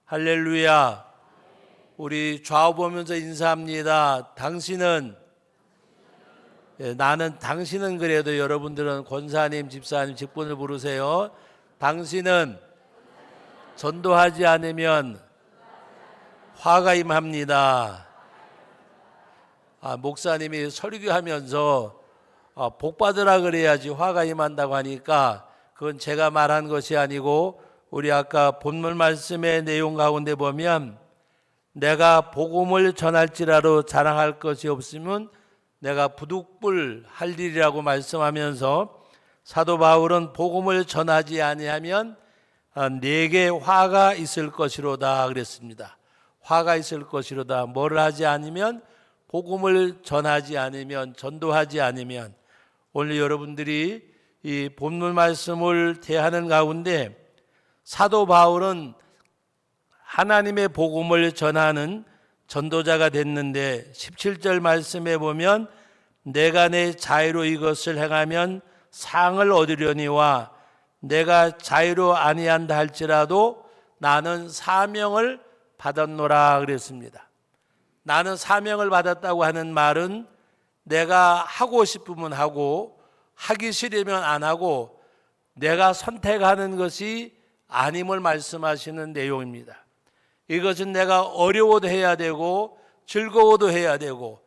할렐루야. 우리 좌우 보면서 인사합니다. 당신은, 나는 당신은 그래도 여러분들은 권사님, 집사님 직분을 부르세요. 당신은 전도하지 않으면 화가 임합니다. 목사님이 설교하면서 복 받으라 그래야지 화가 임한다고 하니까 그건 제가 말한 것이 아니고 우리 아까 본문 말씀의 내용 가운데 보면 내가 복음을 전할지라도 자랑할 것이 없으면 내가 부득불 할 일이라고 말씀하면서 사도 바울은 복음을 전하지 아니하면 내게 화가 있을 것이로다 그랬습니다. 화가 있을 것이로다. 뭘 하지 않으면, 복음을 전하지 않으면, 전도하지 않으면. 오늘 여러분들이 이 본문 말씀을 대하는 가운데 사도 바울은 하나님의 복음을 전하는 전도자가 됐는데 17절 말씀에 보면 내가 내 자유로 이것을 행하면 상을 얻으려니와 내가 자유로 아니한다 할지라도 나는 사명을 받았노라 그랬습니다. 나는 사명을 받았다고 하는 말은 내가 하고 싶으면 하고 하기 싫으면 안 하고 내가 선택하는 것이 아님을 말씀하시는 내용입니다. 이것은 내가 어려워도 해야 되고 즐거워도 해야 되고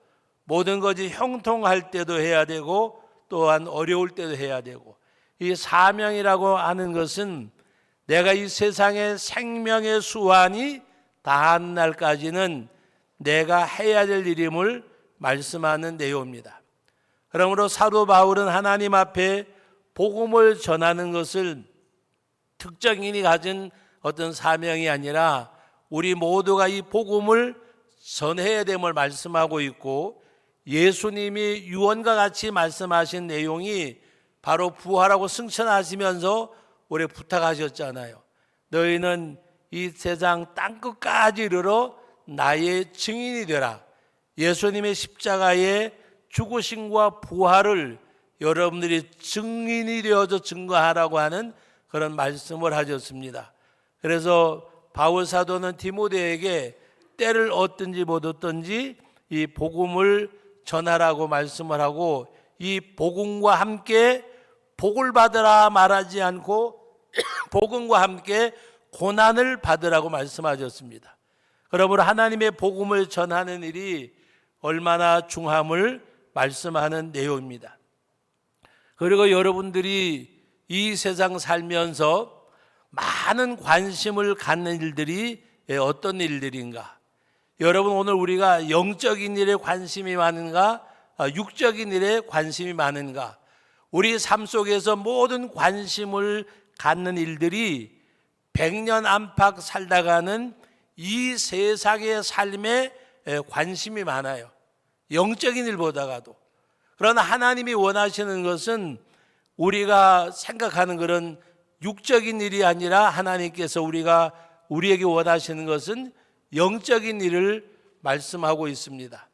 모든 것이 형통할 때도 해야 되고 또한 어려울 때도 해야 되고, 이 사명이라고 하는 것은 내가 이 세상의 생명의 수완이 다한 날까지는 내가 해야 될 일임을 말씀하는 내용입니다. 그러므로 사도 바울은 하나님 앞에 복음을 전하는 것을 특정인이 가진 어떤 사명이 아니라 우리 모두가 이 복음을 전해야 됨을 말씀하고 있고, 예수님이 유언과 같이 말씀하신 내용이 바로 부활하고 승천하시면서 우리 부탁하셨잖아요. 너희는 이 세상 땅끝까지 이르러 나의 증인이 되라. 예수님의 십자가의 죽으심과 부활을 여러분들이 증인이 되어서 증거하라고 하는 그런 말씀을 하셨습니다. 그래서 바울 사도는 디모데에게 때를 얻든지 못 얻든지 이 복음을 전하라고 말씀을 하고, 이 복음과 함께 복을 받으라 말하지 않고 복음과 함께 고난을 받으라고 말씀하셨습니다. 그러므로 하나님의 복음을 전하는 일이 얼마나 중함을 말씀하는 내용입니다. 그리고 여러분들이 이 세상 살면서 많은 관심을 갖는 일들이 어떤 일들인가? 여러분, 오늘 우리가 영적인 일에 관심이 많은가? 육적인 일에 관심이 많은가? 우리 삶 속에서 모든 관심을 갖는 일들이 100년 안팎 살다가는 이 세상의 삶에 관심이 많아요. 영적인 일보다가도. 그러나 하나님이 원하시는 것은 우리가 생각하는 그런 육적인 일이 아니라 하나님께서 우리에게 원하시는 것은 영적인 일을 말씀하고 있습니다.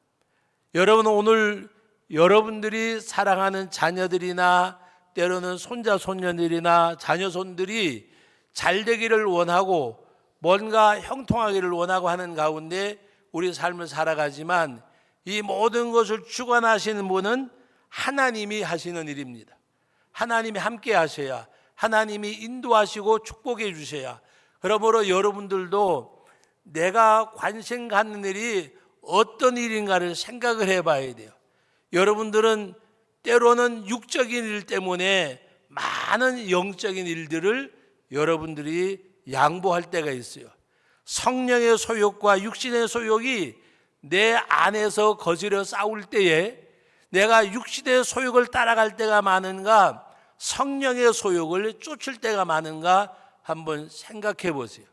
여러분, 오늘 여러분들이 사랑하는 자녀들이나 때로는 손자 손녀들이나 자녀손들이 잘 되기를 원하고 뭔가 형통하기를 원하고 하는 가운데 우리 삶을 살아가지만 이 모든 것을 주관하시는 분은 하나님이 하시는 일입니다. 하나님이 함께 하셔야, 하나님이 인도하시고 축복해 주셔야. 그러므로 여러분들도 내가 관심 갖는 일이 어떤 일인가를 생각을 해봐야 돼요. 여러분들은 때로는 육적인 일 때문에 많은 영적인 일들을 여러분들이 양보할 때가 있어요. 성령의 소욕과 육신의 소욕이 내 안에서 거칠어 싸울 때에 내가 육신의 소욕을 따라갈 때가 많은가, 성령의 소욕을 쫓을 때가 많은가 한번 생각해 보세요.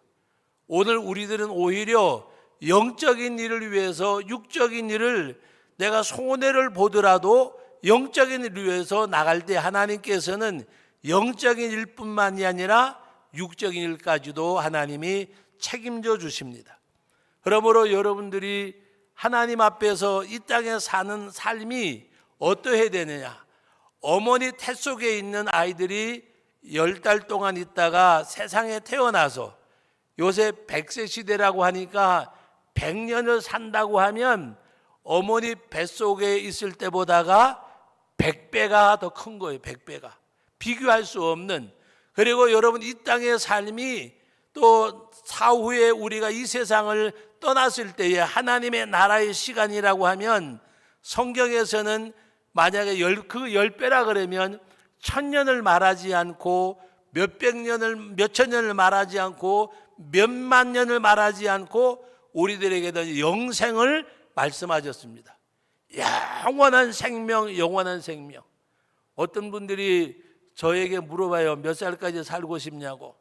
오늘 우리들은 오히려 영적인 일을 위해서 육적인 일을 내가 손해를 보더라도 영적인 일을 위해서 나갈 때 하나님께서는 영적인 일뿐만이 아니라 육적인 일까지도 하나님이 책임져 주십니다. 그러므로 여러분들이 하나님 앞에서 이 땅에 사는 삶이 어떠해야 되느냐? 어머니 태 속에 있는 아이들이 10달 동안 있다가 세상에 태어나서 요새 100세 시대라고 하니까 100년을 산다고 하면 어머니 뱃속에 있을 때보다가 100배가 더 큰 거예요. 100배가. 비교할 수 없는. 그리고 여러분 이 땅의 삶이 또 사후에 우리가 이 세상을 떠났을 때에 하나님의 나라의 시간이라고 하면 성경에서는 만약에 그 10배라 그러면 1000년을 말하지 않고 몇백 년을 몇천 년을 말하지 않고 몇만 년을 말하지 않고 우리들에게는 영생을 말씀하셨습니다. 영원한 생명, 영원한 생명. 어떤 분들이 저에게 물어봐요. 몇 살까지 살고 싶냐고.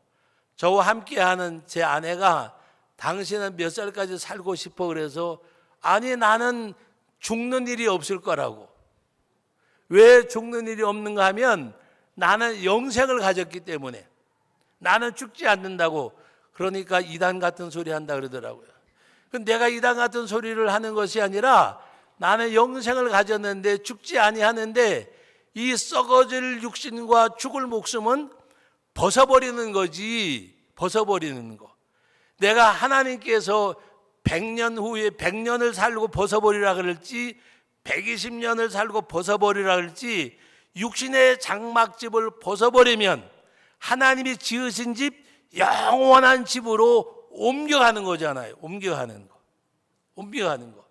저와 함께하는 제 아내가 당신은 몇 살까지 살고 싶어 그래서 아니 나는 죽는 일이 없을 거라고. 왜 죽는 일이 없는가 하면 나는 영생을 가졌기 때문에 나는 죽지 않는다고. 그러니까 이단 같은 소리 한다 그러더라고요. 내가 이단 같은 소리를 하는 것이 아니라 나는 영생을 가졌는데 죽지 아니하는데 이 썩어질 육신과 죽을 목숨은 벗어버리는 거지. 벗어버리는 거. 내가 하나님께서 100년 후에 100년을 살고 벗어버리라 그럴지 120년을 살고 벗어버리라 그럴지 육신의 장막집을 벗어버리면 하나님이 지으신 집 영원한 집으로 옮겨가는 거잖아요. 옮겨가는 거. 옮겨가는 거.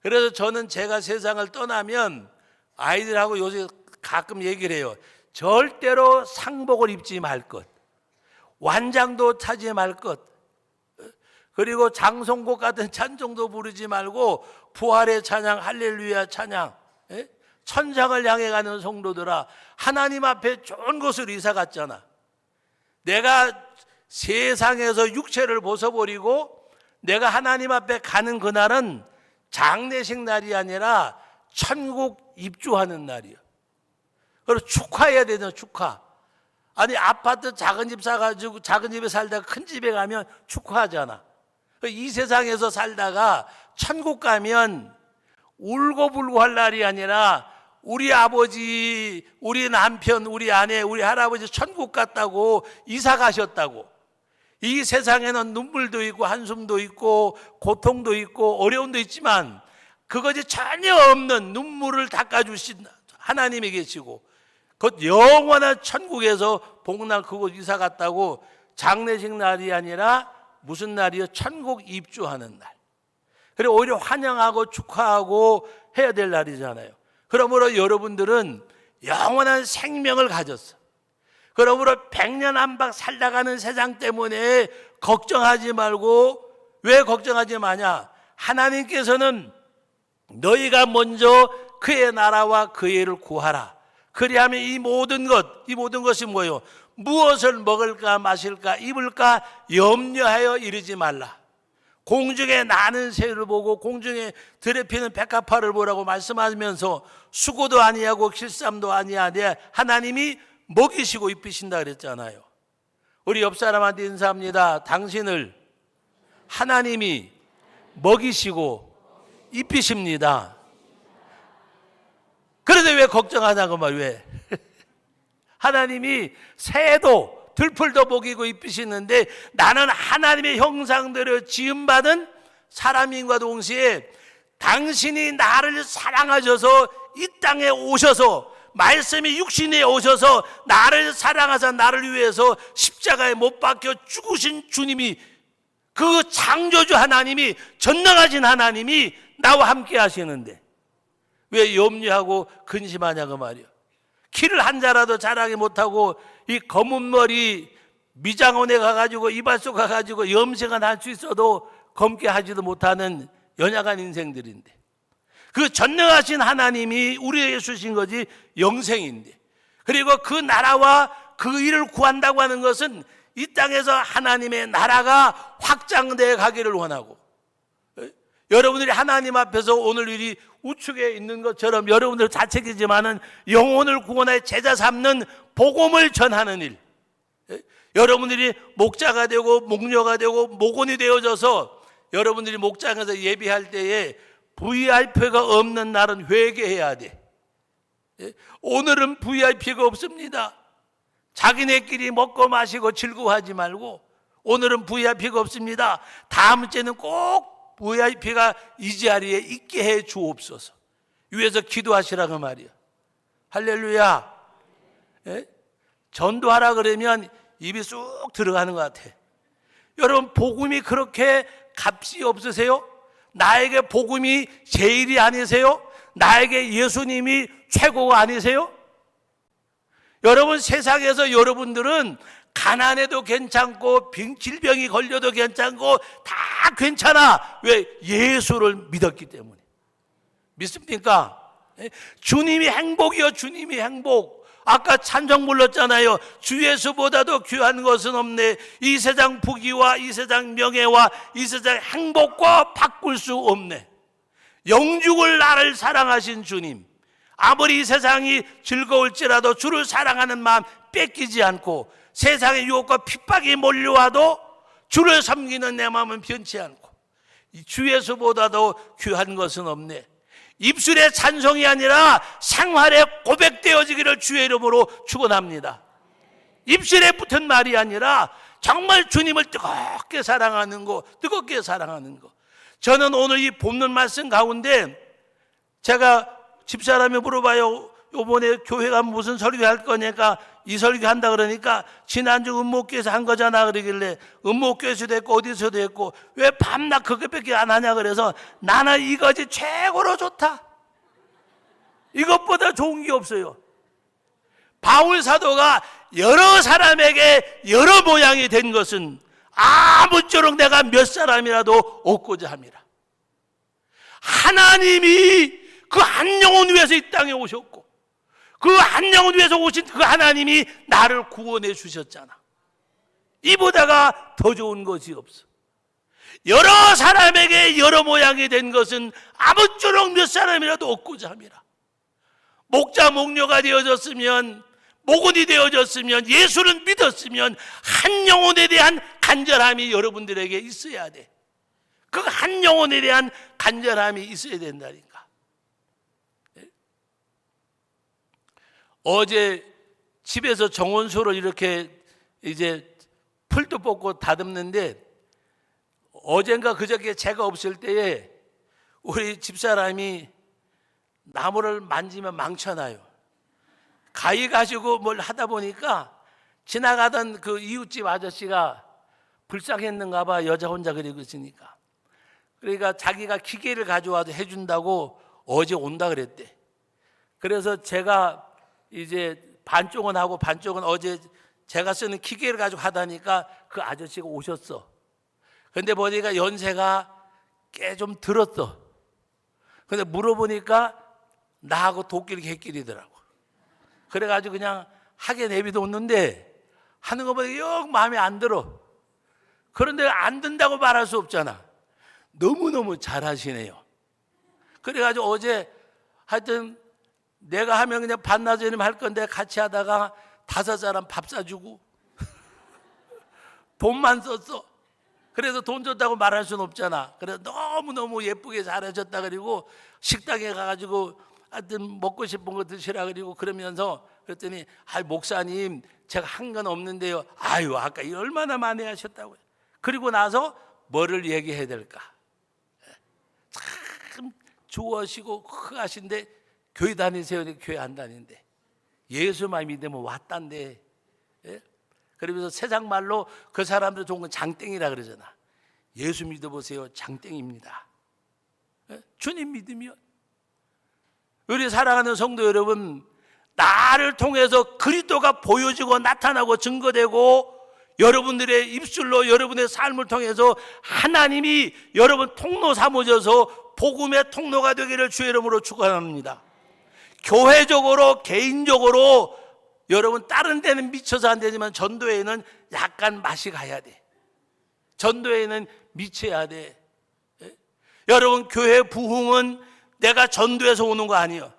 그래서 저는 제가 세상을 떠나면 아이들하고 요새 가끔 얘기를 해요. 절대로 상복을 입지 말 것. 완장도 차지 말 것. 그리고 장송곡 같은 찬송도 부르지 말고 부활의 찬양, 할렐루야 찬양. 천상을 향해 가는 성도들아, 하나님 앞에 좋은 곳으로 이사 갔잖아. 내가 세상에서 육체를 벗어버리고 내가 하나님 앞에 가는 그날은 장례식 날이 아니라 천국 입주하는 날이야. 그래서 축하해야 되잖아. 축하. 아니 아파트 작은 집 사가지고 작은 집에 살다가 큰 집에 가면 축하하잖아. 이 세상에서 살다가 천국 가면 울고불고 할 날이 아니라 우리 아버지, 우리 남편, 우리 아내, 우리 할아버지 천국 갔다고 이사 가셨다고. 이 세상에는 눈물도 있고 한숨도 있고 고통도 있고 어려움도 있지만 그것이 전혀 없는 눈물을 닦아주신 하나님이 계시고 곧 영원한 천국에서 복날 그곳 이사 갔다고. 장례식 날이 아니라 무슨 날이요? 천국 입주하는 날. 그리고 오히려 환영하고 축하하고 해야 될 날이잖아요. 그러므로 여러분들은 영원한 생명을 가졌어. 그러므로 100년 안팎 살다가는 세상 때문에 걱정하지 말고. 왜 걱정하지 마냐? 하나님께서는 너희가 먼저 그의 나라와 그의 일을 구하라. 그리하면 이 모든 것이 뭐예요? 무엇을 먹을까 마실까 입을까 염려하여 이르지 말라. 공중에 나는 새를 보고 공중에 들에 피는 백합화를 보라고 말씀하면서 수고도 아니하고 길쌈도 아니하되 하나님이 먹이시고 입히신다 그랬잖아요. 우리 옆 사람한테 인사합니다. 당신을 하나님이 먹이시고 입히십니다. 그런데 왜 걱정하냐고 말. 왜? 하나님이 새도 들풀도 먹이고 입히시는데 나는 하나님의 형상대로 지음받은 사람인과 동시에 당신이 나를 사랑하셔서 이 땅에 오셔서 말씀이 육신에 오셔서 나를 사랑하사 나를 위해서 십자가에 못 박혀 죽으신 주님이, 그 창조주 하나님이, 전능하신 하나님이 나와 함께 하시는데 왜 염려하고 근심하냐고 말이야. 키를 한 자라도 자라게 못하고 이 검은 머리 미장원에 가가지고 이발소 가가지고 염색은 할 수 있어도 검게 하지도 못하는 연약한 인생들인데 그 전능하신 하나님이 우리에게 주신 것이 영생인데, 그리고 그 나라와 그 일을 구한다고 하는 것은 이 땅에서 하나님의 나라가 확장되어 가기를 원하고, 여러분들이 하나님 앞에서 오늘 일이 우측에 있는 것처럼 여러분들 자책이지만은 영혼을 구원하여 제자 삼는 복음을 전하는 일, 여러분들이 목자가 되고 목녀가 되고 목원이 되어져서 여러분들이 목장에서 예배할 때에 VIP가 없는 날은 회개해야 돼. 오늘은 VIP가 없습니다. 자기네끼리 먹고 마시고 즐거워하지 말고 오늘은 VIP가 없습니다. 다음 주에는 꼭 VIP가 이 자리에 있게 해 주옵소서. 위에서 기도하시라고 말이야. 할렐루야. 예? 전도하라 그러면 입이 쑥 들어가는 것 같아. 여러분, 복음이 그렇게 값이 없으세요? 나에게 복음이 제일이 아니세요? 나에게 예수님이 최고가 아니세요? 여러분, 세상에서 여러분들은 가난해도 괜찮고 질병이 걸려도 괜찮고 다 괜찮아. 왜? 예수를 믿었기 때문에. 믿습니까? 주님이 행복이요, 주님이 행복. 아까 찬송 불렀잖아요. 주 예수보다도 귀한 것은 없네. 이 세상 부귀와 이 세상 명예와 이 세상 행복과 바꿀 수 없네. 영죽을 나를 사랑하신 주님, 아무리 이 세상이 즐거울지라도 주를 사랑하는 마음 뺏기지 않고 세상의 유혹과 핍박이 몰려와도 주를 섬기는 내 마음은 변치 않고 주 예수보다도 귀한 것은 없네. 입술의 찬송이 아니라 생활에 고백되어지기를 주의 이름으로 축원합니다. 입술에 붙은 말이 아니라 정말 주님을 뜨겁게 사랑하는 거, 뜨겁게 사랑하는 거. 저는 오늘 이 본문 말씀 가운데 제가 집사람이 물어봐요. 요번에 교회가 무슨 설교할 거니까 이 설교 한다 그러니까 지난주 음목교에서 한 거잖아 그러길래 음목교에서도 했고 어디서도 했고 왜 밤낮 그것밖에 안 하냐 그래서 나는 이것이 최고로 좋다. 이것보다 좋은 게 없어요. 바울 사도가 여러 사람에게 여러 모양이 된 것은 아무쪼록 내가 몇 사람이라도 얻고자 함이라. 하나님이 그 한 영혼 위해서 이 땅에 오셨고 그 한 영혼 위해서 오신 그 하나님이 나를 구원해 주셨잖아. 이보다가 더 좋은 것이 없어. 여러 사람에게 여러 모양이 된 것은 아무쪼록 몇 사람이라도 얻고자 함이라. 목자 목녀가 되어졌으면, 목원이 되어졌으면, 예수를 믿었으면 한 영혼에 대한 간절함이 여러분들에게 있어야 돼. 그 한 영혼에 대한 간절함이 있어야 된다니까. 어제 집에서 정원소를 이렇게 이제 풀도 뽑고 다듬는데 어젠가 그저께 제가 없을 때에 우리 집사람이 나무를 만지면 망쳐놔요. 가위 가지고 뭘 하다 보니까 지나가던 그 이웃집 아저씨가 불쌍했는가 봐. 여자 혼자 그리고 있으니까. 그러니까 자기가 기계를 가져와서 해준다고 어제 온다 그랬대. 그래서 제가 이제 반쪽은 하고 반쪽은 어제 제가 쓰는 기계를 가지고 하다니까 그 아저씨가 오셨어. 근데 보니까 연세가 꽤 좀 들었어. 근데 물어보니까 나하고 도끼리 개끼리더라고. 그래가지고 그냥 하게 내비뒀는데 하는 거 보니까 영 마음에 안 들어. 그런데 안 든다고 말할 수 없잖아. 너무너무 잘하시네요. 그래가지고 어제 하여튼 내가 하면 그냥 반나절이면 할 건데 같이 하다가 5사람 밥 사주고 돈만 썼어. 그래서 돈 줬다고 말할 수는 없잖아. 그래서 너무너무 예쁘게 잘하셨다 그리고 식당에 가가지고 하여튼 먹고 싶은 거 드시라 그리고 그러면서 그랬더니 목사님 제가 한 건 없는데요. 아유 아까 얼마나 많이 하셨다고요. 그리고 나서 뭐를 얘기해야 될까. 참 좋아하시고 하신데 교회 다니세요? 교회 안 다니는데 예수만 믿으면 왔단데. 예? 그러면서 세상 말로 그 사람들 좋은 건 장땡이라 그러잖아. 예수 믿어보세요. 장땡입니다. 예? 주님 믿으면. 우리 사랑하는 성도 여러분, 나를 통해서 그리스도가 보여지고 나타나고 증거되고 여러분들의 입술로 여러분의 삶을 통해서 하나님이 여러분 통로 삼으셔서 복음의 통로가 되기를 주의 이름으로 축원합니다. 교회적으로 개인적으로 여러분 다른 데는 미쳐서 안 되지만 전도회는 약간 맛이 가야 돼. 전도회는 미쳐야 돼. 여러분 교회 부흥은 내가 전도해서 오는 거 아니에요.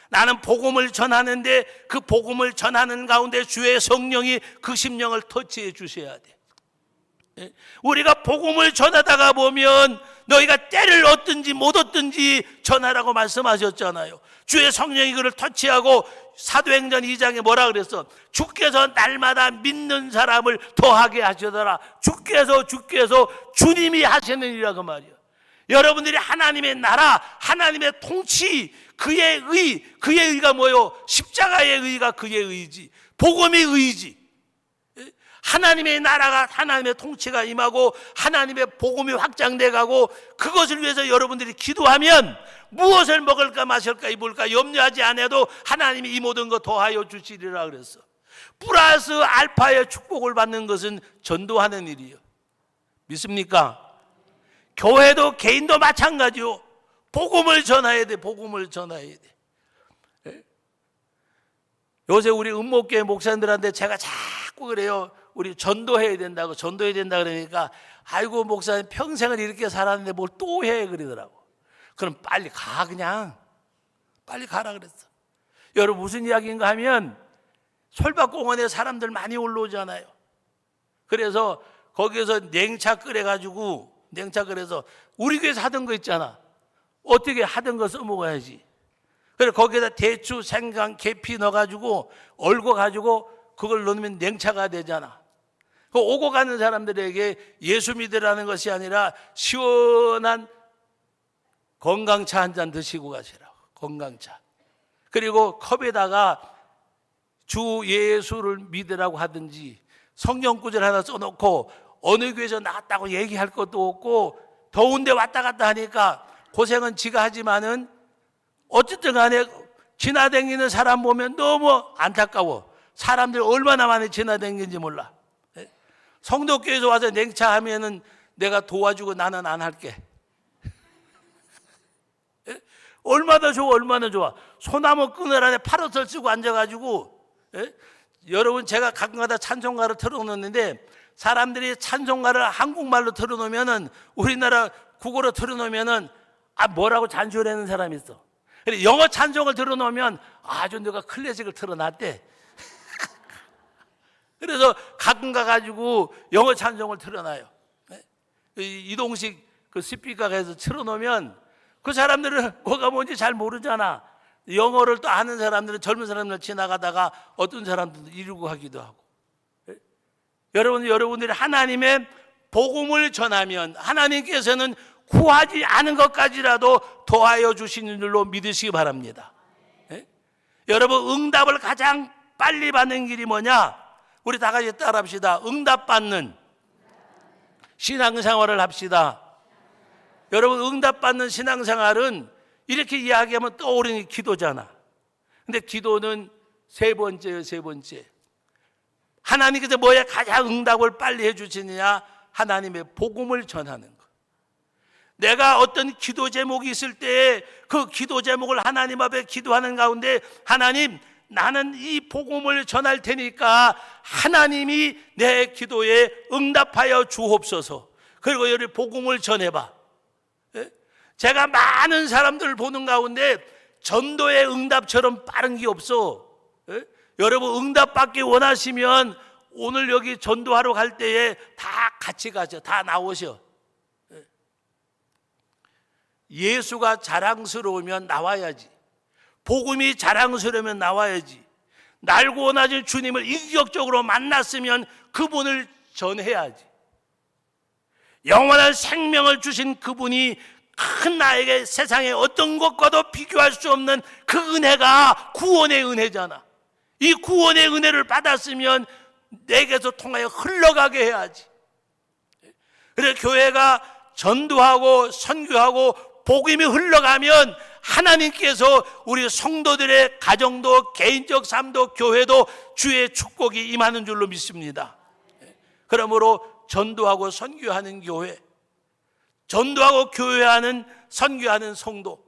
나는 복음을 전하는데 그 복음을 전하는 가운데 주의 성령이 그 심령을 터치해 주셔야 돼. 우리가 복음을 전하다가 보면 너희가 때를 얻든지 못 얻든지 전하라고 말씀하셨잖아요. 주의 성령이 그를 터치하고 사도행전 2장에 뭐라 그랬어? 주께서 날마다 믿는 사람을 더하게 하시더라. 주께서 주님이 하시느니라 그 말이야. 여러분들이 하나님의 나라, 하나님의 통치, 그의 의가 뭐요? 십자가의 의가 그의 의지, 복음의 의지. 하나님의 나라가, 하나님의 통치가 임하고 하나님의 복음이 확장돼 가고, 그것을 위해서 여러분들이 기도하면 무엇을 먹을까 마실까 입을까 염려하지 않아도 하나님이 이 모든 것 더하여 주시리라 그랬어. 플러스 알파의 축복을 받는 것은 전도하는 일이에요. 믿습니까? 교회도 개인도 마찬가지요. 복음을 전해야 돼. 복음을 전해야 돼. 요새 우리 음목교회 목사님들한테 제가 자꾸 그래요. 우리 전도해야 된다고, 전도해야 된다 그러니까, 아이고 목사님 평생을 이렇게 살았는데 뭘 또 해 그러더라고. 그럼 빨리 가, 그냥 빨리 가라 그랬어. 여러분 무슨 이야기인가 하면, 솔밭공원에 사람들 많이 올라오잖아요. 그래서 거기에서 냉차 끓여가지고, 냉차 끓여서 우리 교회에서 하던 거 있잖아. 어떻게 하던 거 써먹어야지. 그래서 거기에다 대추, 생강, 계피 넣어가지고 얼궈가지고 그걸 넣으면 냉차가 되잖아. 그 오고 가는 사람들에게 예수 믿으라는 것이 아니라 시원한 건강차 한 잔 드시고 가시라고. 건강차. 그리고 컵에다가 주 예수를 믿으라고 하든지 성경 구절 하나 써놓고, 어느 교회에서 나왔다고 얘기할 것도 없고 더운데 왔다 갔다 하니까 고생은 지가 하지만은 어쨌든 간에 지나다니는 사람 보면 너무 안타까워. 사람들 얼마나 많이 지나다니는지 몰라. 성도교회에서 와서 냉차하면은 내가 도와주고 나는 안 할게. 얼마나 좋아, 얼마나 좋아. 소나무 그늘 안에 파라솔 쓰고 앉아가지고, 여러분 제가 가끔가다 찬송가를 틀어놓는데, 사람들이 찬송가를 한국말로 틀어놓으면은, 우리나라 국어로 틀어놓으면은 뭐라고 잔소리하는 사람이 있어. 영어 찬송을 틀어놓으면 아주 내가 클래식을 틀어놨대. 그래서 가끔 가가지고 영어 찬송을 틀어놔요. 이동식 그 스피커에서 틀어놓으면 그 사람들은 뭐가 뭔지 잘 모르잖아. 영어를 또 아는 사람들은, 젊은 사람들 지나가다가 어떤 사람들도 이루고 하기도 하고. 여러분들이 하나님의 복음을 전하면 하나님께서는 구하지 않은 것까지라도 더하여 주시는 줄로 믿으시기 바랍니다. 여러분, 응답을 가장 빨리 받는 길이 뭐냐? 우리 다 같이 따라합시다. 응답받는 신앙생활을 합시다. 여러분, 응답받는 신앙생활은 이렇게 이야기하면 떠오르는 기도잖아. 근데 기도는 세 번째예요, 세 번째. 하나님께서 뭐에 가장 응답을 빨리 해주시느냐? 하나님의 복음을 전하는 것. 내가 어떤 기도 제목이 있을 때 그 기도 제목을 하나님 앞에 기도하는 가운데, 하나님, 나는 이 복음을 전할 테니까 하나님이 내 기도에 응답하여 주옵소서. 그리고 여기 복음을 전해봐. 제가 많은 사람들을 보는 가운데 전도의 응답처럼 빠른 게 없어. 여러분, 응답받기 원하시면 오늘 여기 전도하러 갈 때에 다 같이 가죠. 다 나오셔. 예수가 자랑스러우면 나와야지. 복음이 자랑스러우면 나와야지. 날고 원하신 주님을 인격적으로 만났으면 그분을 전해야지. 영원한 생명을 주신 그분이 큰 나에게 세상의 어떤 것과도 비교할 수 없는 그 은혜가 구원의 은혜잖아. 이 구원의 은혜를 받았으면 내게서 통하여 흘러가게 해야지. 그래서 교회가 전도하고 선교하고 복음이 흘러가면 하나님께서 우리 성도들의 가정도, 개인적 삶도, 교회도 주의 축복이 임하는 줄로 믿습니다. 그러므로 전도하고 선교하는 교회, 전도하고 교회하는, 선교하는 성도,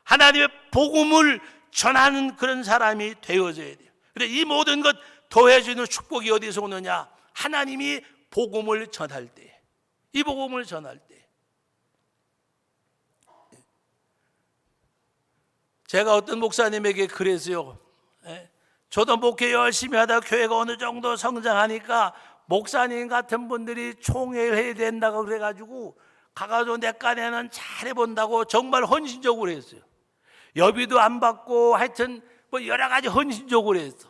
하나님의 복음을 전하는 그런 사람이 되어져야 돼요. 그런데 이 모든 것 더해주는 축복이 어디서 오느냐? 하나님이 복음을 전할 때, 이 복음을 전할 때. 제가 어떤 목사님에게 그랬어요. 저도 목회 열심히 하다 교회가 어느 정도 성장하니까 목사님 같은 분들이 총회해야 된다고 그래가지고 가가지고 내 깐에는 잘해본다고 정말 헌신적으로 했어요. 여비도 안 받고 하여튼 뭐 여러 가지 헌신적으로 했어.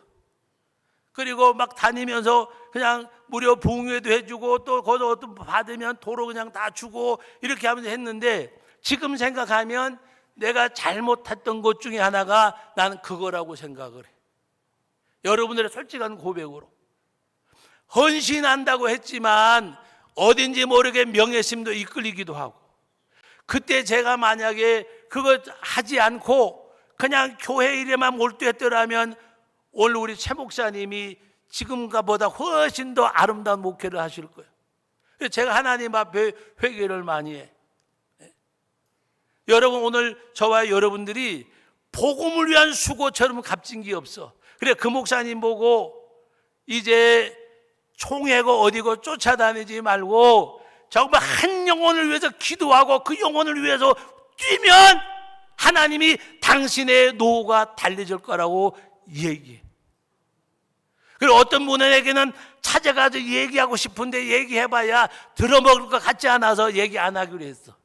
그리고 막 다니면서 그냥 무료 봉유회도 해주고 또 거기서 어떤 받으면 도로 그냥 다 주고 이렇게 하면서 했는데, 지금 생각하면 내가 잘못했던 것 중에 하나가 나는 그거라고 생각을 해. 여러분들의 솔직한 고백으로 헌신한다고 했지만 어딘지 모르게 명예심도 이끌리기도 하고, 그때 제가 만약에 그거 하지 않고 그냥 교회 일에만 몰두했더라면 오늘 우리 최 목사님이 지금과보다 훨씬 더 아름다운 목회를 하실 거예요. 제가 하나님 앞에 회개를 많이 해. 여러분, 오늘 저와 여러분들이 복음을 위한 수고처럼 값진 게 없어. 그래, 그 목사님 보고 이제 총회고 어디고 쫓아다니지 말고 정말 한 영혼을 위해서 기도하고 그 영혼을 위해서 뛰면 하나님이 당신의 노후가 달래질 거라고 얘기해. 그리고 어떤 분에게는 찾아가서 얘기하고 싶은데 얘기해봐야 들어먹을 것 같지 않아서 얘기 안 하기로 했어.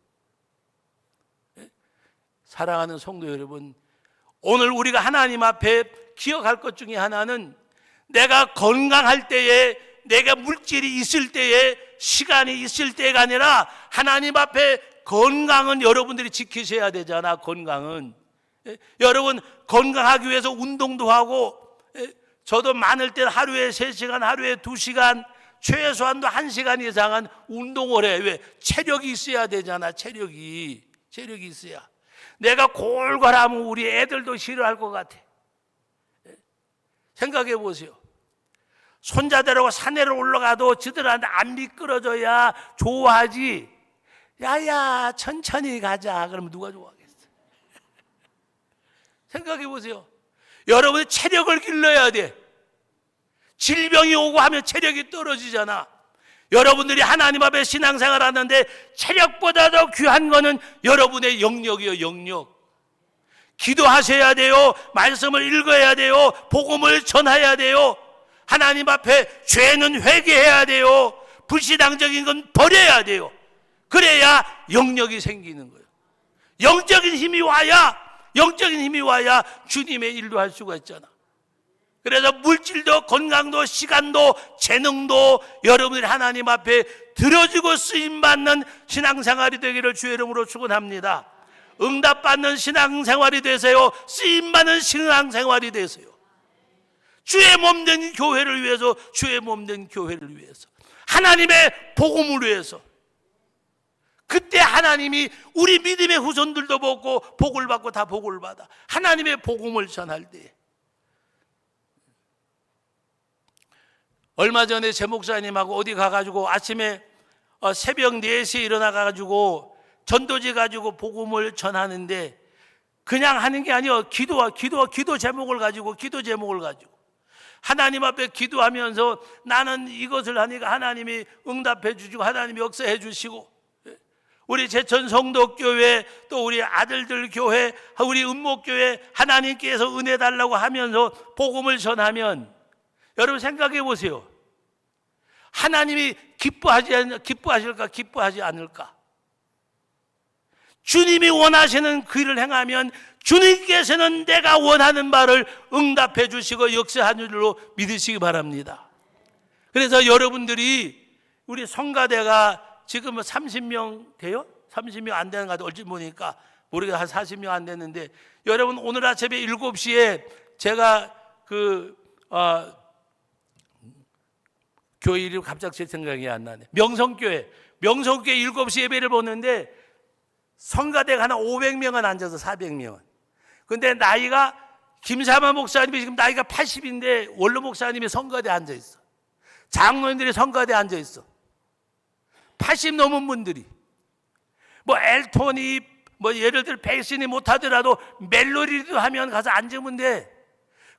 사랑하는 성도 여러분, 오늘 우리가 하나님 앞에 기억할 것 중에 하나는 내가 건강할 때에, 내가 물질이 있을 때에, 시간이 있을 때가 아니라 하나님 앞에 건강은 여러분들이 지키셔야 되잖아. 건강은 여러분, 건강하기 위해서 운동도 하고, 저도 많을 때 하루에 3시간, 하루에 2시간, 최소한도 1시간 이상은 운동을 해. 왜? 체력이 있어야 되잖아. 체력이 있어야. 내가 골골하면 우리 애들도 싫어할 것 같아. 생각해 보세요. 손자들하고 산에를 올라가도 지들한테 안 미끄러져야 좋아하지. 야야 천천히 가자 그러면 누가 좋아하겠어? 생각해 보세요. 여러분이 체력을 길러야 돼. 질병이 오고 하면 체력이 떨어지잖아. 여러분들이 하나님 앞에 신앙생활 하는데 체력보다 더 귀한 거는 여러분의 영역이요. 영역. 기도하셔야 돼요. 말씀을 읽어야 돼요. 복음을 전해야 돼요. 하나님 앞에 죄는 회개해야 돼요. 불신앙적인 건 버려야 돼요. 그래야 영역이 생기는 거예요. 영적인 힘이 와야 주님의 일도 할 수가 있잖아. 그래서 물질도 건강도 시간도 재능도 여러분들이 하나님 앞에 들어주고 쓰임받는 신앙생활이 되기를 주의 이름으로 축원합니다. 응답받는 신앙생활이 되세요. 쓰임받는 신앙생활이 되세요. 주의 몸된 교회를 위해서, 주의 몸된 교회를 위해서, 하나님의 복음을 위해서. 그때 하나님이 우리 믿음의 후손들도 복을 받고 다 복을 받아. 하나님의 복음을 전할 때. 얼마 전에 제 목사님하고 어디 가가지고 아침에 새벽 4시에 일어나가지고 전도지 가지고 복음을 전하는데, 그냥 하는 게 아니에요. 기도 제목을 가지고 하나님 앞에 기도하면서 나는 이것을 하니까 하나님이 응답해 주시고 하나님이 역사해 주시고, 우리 제천 성덕교회 또 우리 아들들 교회, 우리 은목교회 하나님께서 은혜 달라고 하면서 복음을 전하면, 여러분 생각해 보세요. 하나님이 기뻐하실까 기뻐하지 않을까? 주님이 원하시는 그 일을 행하면 주님께서는 내가 원하는 바를 응답해 주시고 역사하는 줄로 믿으시기 바랍니다. 그래서 여러분들이 우리 성가대가 지금 30명 돼요? 30명 안 되는 것 같아요. 얼핏 보니까 모르겠어요. 한 40명 안 됐는데, 여러분 오늘 아침에 7시에 제가 교회 이름 갑자기 제 생각이 안 나네. 명성교회 7시 예배를 보는데 성가대가 하나 500명은 앉아서 400명은. 근데 나이가, 김사만 목사님이 지금 나이가 80인데 원로 목사님이 성가대에 앉아있어. 장로님들이 성가대에 앉아있어. 80 넘은 분들이. 뭐 엘톤이 뭐 예를 들어 백신이 못하더라도 멜로디도 하면 가서 앉으면 돼.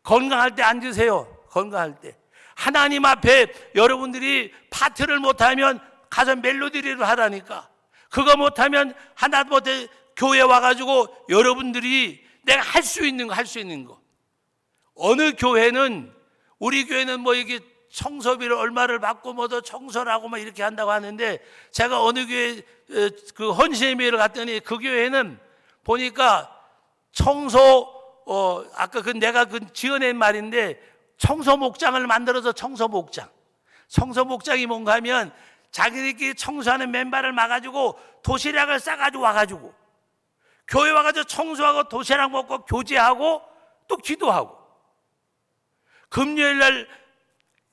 건강할 때 앉으세요. 건강할 때. 하나님 앞에 여러분들이 파트를 못하면 가서 멜로디를 하라니까. 그거 못하면 하나 못해 교회 와가지고 여러분들이 내가 할 수 있는 거. 어느 교회는, 우리 교회는 뭐 이게 청소비를 얼마를 받고 뭐 더 청소를 하고 막 이렇게 한다고 하는데, 제가 어느 교회 그 헌신예배를 갔더니 그 교회는 보니까 청소 아까 내가 지어낸 말인데, 청소목장을 만들어서 청소목장이 뭔가 하면 자기들끼리 청소하는 맨발을 막아주고 도시락을 싸가지고 와가지고 교회 와가지고 청소하고 도시락 먹고 교제하고 또 기도하고, 금요일날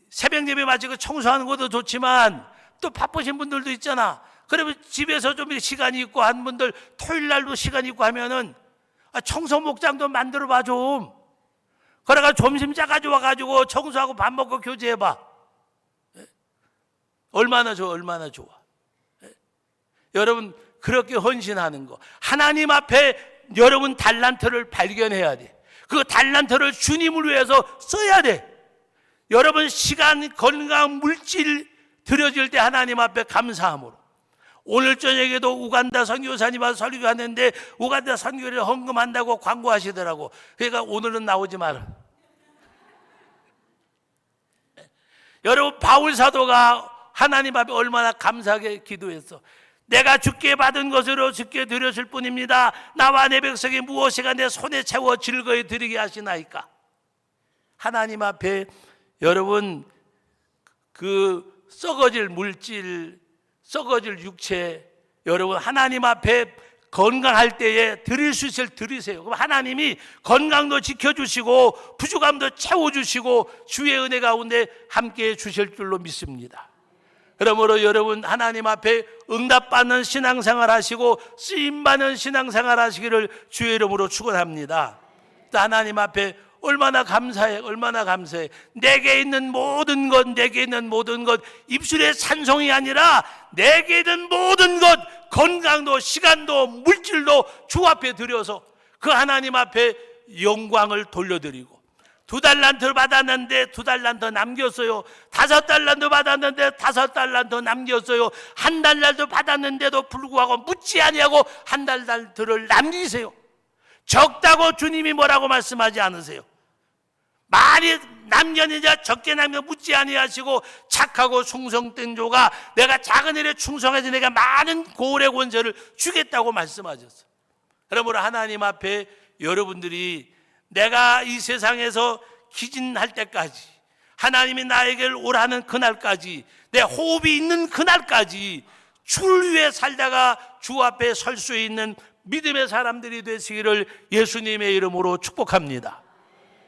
새벽 예배 마치고 청소하는 것도 좋지만 또 바쁘신 분들도 있잖아. 그러면 집에서 좀 시간이 있고 한 분들 토요일날도 시간이 있고 하면은 청소 목장도 만들어봐 좀. 그래가 점심 짜가지고 와가지고 청소하고 밥 먹고 교제해봐. 얼마나 좋아. 여러분, 그렇게 헌신하는 거, 하나님 앞에 여러분 달란트를 발견해야 돼. 그 달란트를 주님을 위해서 써야 돼. 여러분 시간, 건강, 물질 드려질 때 하나님 앞에 감사함으로. 오늘 저녁에도 우간다 선교사님과 설교하는데 우간다 선교를 헌금한다고 광고하시더라고. 그러니까 오늘은 나오지 마라. 여러분, 바울 사도가 하나님 앞에 얼마나 감사하게 기도했어. 내가 주께 받은 것으로 주께 드렸을 뿐입니다. 나와 내 백성이 무엇이가 내 손에 채워 즐거이 드리게 하시나이까. 하나님 앞에 여러분 그 썩어질 물질, 썩어질 육체, 여러분 하나님 앞에 건강할 때에 드릴 수 있을 드리세요. 그럼 하나님이 건강도 지켜주시고 부족함도 채워주시고 주의 은혜 가운데 함께해 주실 줄로 믿습니다. 그러므로 여러분 하나님 앞에 응답받는 신앙생활 하시고 쓰임받는 신앙생활 하시기를 주의 이름으로 축원합니다. 또 하나님 앞에 얼마나 감사해. 내게 있는 모든 것, 입술의 찬송이 아니라 내게 있는 모든 것, 건강도 시간도 물질도 주 앞에 드려서 그 하나님 앞에 영광을 돌려드리고, 2달란트 받았는데 2달란트 남겼어요. 5달란트 받았는데 5달란트 남겼어요. 1달란트 받았는데도 불구하고 묻지 아니하고 1달란트를 남기세요. 적다고 주님이 뭐라고 말씀하지 않으세요. 많이 남겼느냐 적게 남겨 묻지 아니하시고 착하고 충성된 조가 내가 작은 일에 충성해서 내가 많은 고을의 권세를 주겠다고 말씀하셨어요. 그러므로 하나님 앞에 여러분들이 내가 이 세상에서 기진할 때까지, 하나님이 나에게 오라는 그날까지, 내 호흡이 있는 그날까지 주를 위해 살다가 주 앞에 설 수 있는 믿음의 사람들이 되시기를 예수님의 이름으로 축복합니다.